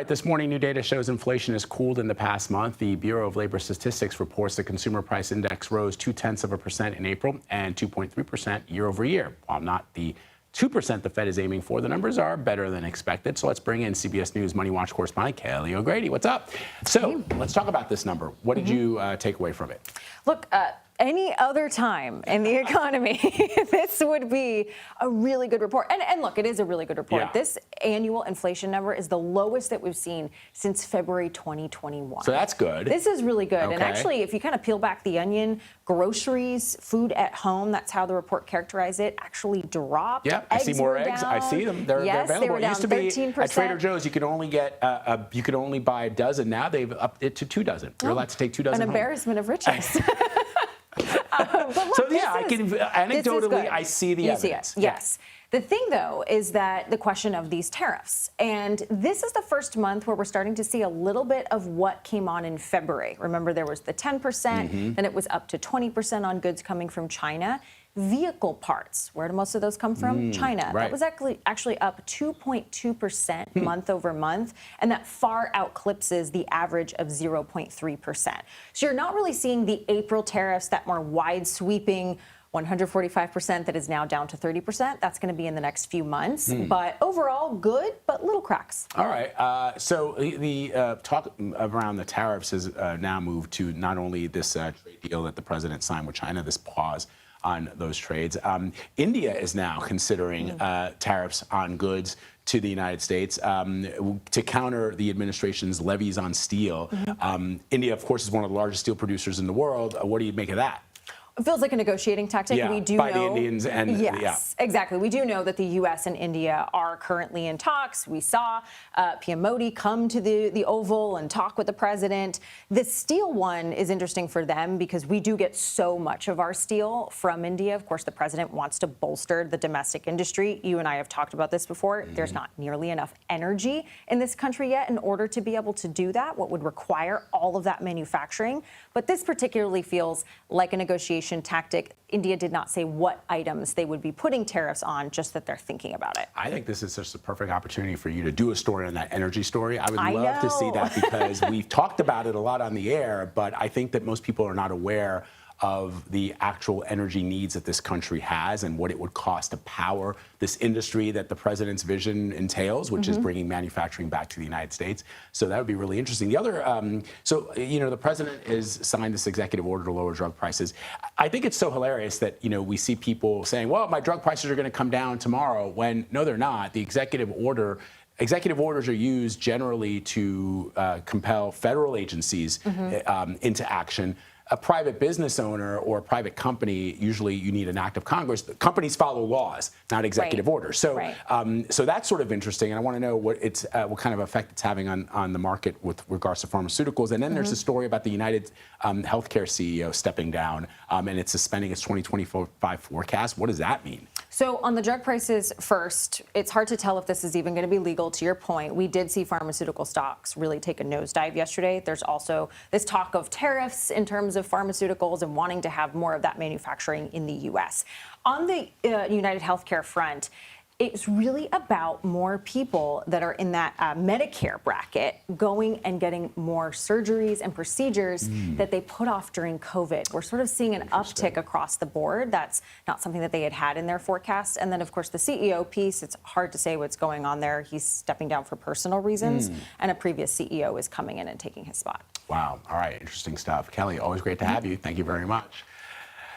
This morning, new data shows inflation has cooled in the past month. The Bureau of Labor Statistics reports the consumer price index rose 0.2% in April and 2.3% year over year. While not the 2% the Fed is aiming for, the numbers are better than expected. So let's bring in CBS News MoneyWatch correspondent Kelly O'Grady. What's up? So let's talk about this number. What did you take away from it? Look, any other time in the economy, this would be a really good report. And look, it is a really good report. Yeah. This annual inflation number is the lowest that we've seen since February 2021. So that's good. This is really good. Okay. And actually, if you kind of peel back the onion, groceries, food at home, that's how the report characterized it, actually dropped. Yeah, I see more eggs. Down. I see them. They're yes, available. They were down It used to be 13%. at Trader Joe's, you could only get you could only buy a dozen. Now they've upped it to 2 dozen. You're allowed to take 2 dozen. An embarrassment of riches. But look, so yeah, anecdotally, I see the evidence. See it. Yes. The thing, though, is that the question of these tariffs. And this is the first month where we're starting to see a little bit of what came on in February. Remember, there was the 10%, then it was up to 20% on goods coming from China. Vehicle parts, where do most of those come from? China. Right. That was actually up 2.2% month over month, and that far outclipses the average of 0.3%. So you're not really seeing the April tariffs, that more wide-sweeping 145% that is now down to 30%. That's going to be in the next few months. But overall, good, but little cracks. All right. So the talk around the tariffs has now moved to not only this trade deal that the president signed with China, this pause on those trades. India is now considering tariffs on goods to the United States to counter the administration's levies on steel. India, of course, is one of the largest steel producers in the world. What do you make of that? It feels like a negotiating tactic. Yeah, we do by know, the Indians and yes, exactly. We do know that the U.S. and India are currently in talks. We saw PM Modi come to the Oval and talk with the president. The steel one is interesting for them because we do get so much of our steel from India. Of course, the president wants to bolster the domestic industry. You and I have talked about this before. There's not nearly enough energy in this country yet in order to be able to do that, what would require all of that manufacturing. But this particularly feels like a negotiation tactic. India did not say what items they would be putting tariffs on, just that they're thinking about it. I think this is just a perfect opportunity for you to do a story on that energy story. I would love to see that because we've talked about it a lot on the air, but I think that most people are not aware of the actual energy needs that this country has and what it would cost to power this industry that the president's vision entails, which is bringing manufacturing back to the United States. So that would be really interesting. The other, the president has signed this executive order to lower drug prices. I think it's so hilarious that, we see people saying, well, my drug prices are going to come down tomorrow, when no, they're not. The executive orders are used generally to compel federal agencies into action. A private business owner or a private company, usually you need an act of Congress. Companies follow laws, not executive orders. So, so that's sort of interesting. And I want to know what kind of effect it's having on the market with regards to pharmaceuticals. And then there's a story about the United Healthcare CEO stepping down and it's suspending its 2025 forecast. What does that mean? So on the drug prices first, it's hard to tell if this is even going to be legal. To your point, we did see pharmaceutical stocks really take a nosedive yesterday. There's also this talk of tariffs in terms of pharmaceuticals and wanting to have more of that manufacturing in the U.S. On the United Healthcare front, it's really about more people that are in that Medicare bracket going and getting more surgeries and procedures that they put off during COVID. We're sort of seeing an uptick across the board. That's not something that they had in their forecast. And then, of course, the CEO piece, it's hard to say what's going on there. He's stepping down for personal reasons, and a previous CEO is coming in and taking his spot. Wow. All right. Interesting stuff. Kelly, always great to have you. Thank you very much.